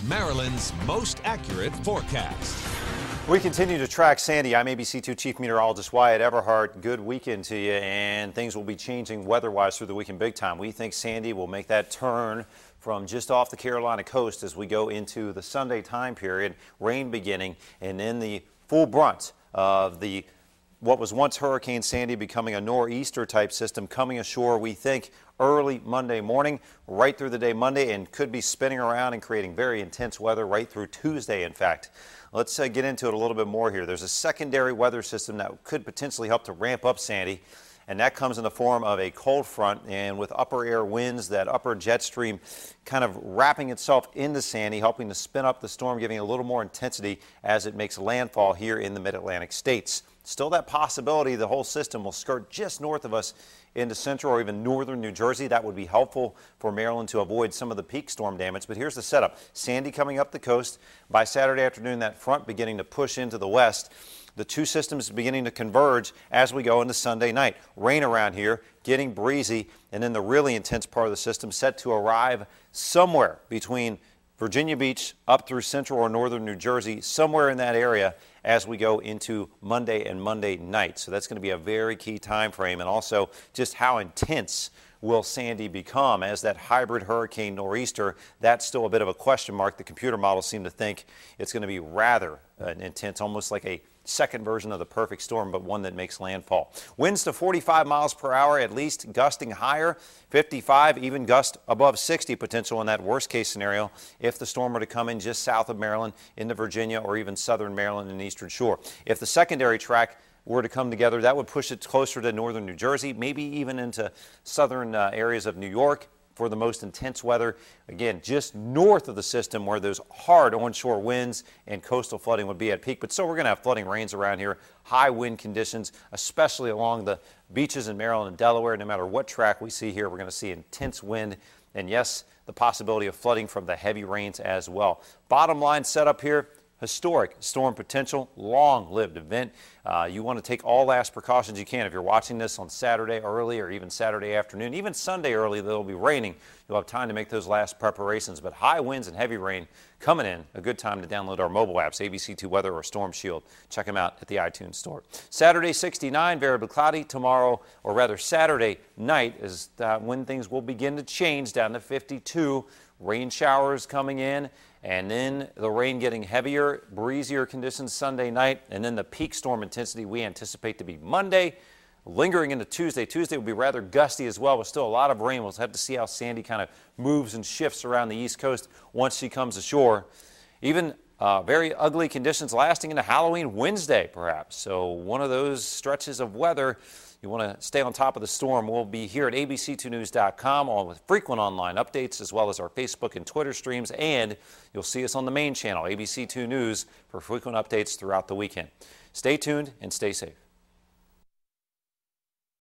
Maryland's most accurate forecast. We continue to track Sandy. I'm ABC2 Chief Meteorologist Wyatt Everhart. Good weekend to you, and things will be changing weather-wise through the weekend big time. We think Sandy will make that turn from just off the Carolina coast as we go into the Sunday time period, rain beginning, and then the full brunt of what was once Hurricane Sandy becoming a nor'easter type system coming ashore, we think, early Monday morning, right through the day Monday, and could be spinning around and creating very intense weather right through Tuesday, in fact. Let's get into it a little bit more here. There's a secondary weather system that could potentially help to ramp up Sandy, and that comes in the form of a cold front, and with upper air winds, that upper jet stream kind of wrapping itself into Sandy, helping to spin up the storm, giving it a little more intensity as it makes landfall here in the mid-Atlantic states. Still that possibility the whole system will skirt just north of us into central or even northern New Jersey. That would be helpful for Maryland to avoid some of the peak storm damage. But here's the setup. Sandy coming up the coast. By Saturday afternoon, that front beginning to push into the west. The two systems beginning to converge as we go into Sunday night. Rain around here, getting breezy, and then the really intense part of the system set to arrive somewhere between Virginia Beach up through central or northern New Jersey, somewhere in that area as we go into Monday and Monday night. So that's going to be a very key time frame, and also just how intense will Sandy become as that hybrid hurricane nor'easter. That's still a bit of a question mark. The computer models seem to think it's going to be rather intense, almost like a second version of the perfect storm, but one that makes landfall. Winds to 45 miles per hour, at least gusting higher, 55, even gust above 60 potential in that worst case scenario if the storm were to come in just south of Maryland into Virginia or even southern Maryland and eastern shore. If the secondary track were to come together, that would push it closer to northern New Jersey, maybe even into southern areas of New York for the most intense weather. Again, just north of the system where those hard onshore winds and coastal flooding would be at peak. But still, we're going to have flooding rains around here, high wind conditions, especially along the beaches in Maryland and Delaware. No matter what track we see here, we're going to see intense wind. And yes, the possibility of flooding from the heavy rains as well. Bottom line setup here. Historic storm potential, long-lived event. You want to take all last precautions you can. If you're watching this on Saturday early or even Saturday afternoon, even Sunday early, that'll be raining. You'll have time to make those last preparations. But high winds and heavy rain coming in. A good time to download our mobile apps, ABC2 Weather or Storm Shield. Check them out at the iTunes Store. Saturday, 69, variably cloudy. Tomorrow, or rather Saturday night, is when things will begin to change down to 52. Rain showers coming in, and then the rain getting heavier, breezier conditions Sunday night, and then the peak storm intensity we anticipate to be Monday, lingering into Tuesday. Tuesday will be rather gusty as well, with still a lot of rain. We'll have to see how Sandy kind of moves and shifts around the East Coast once she comes ashore. Even very ugly conditions lasting into Halloween Wednesday, perhaps. So one of those stretches of weather. You want to stay on top of the storm. We'll be here at abc2news.com, all with frequent online updates, as well as our Facebook and Twitter streams. And you'll see us on the main channel, ABC2 News, for frequent updates throughout the weekend. Stay tuned and stay safe.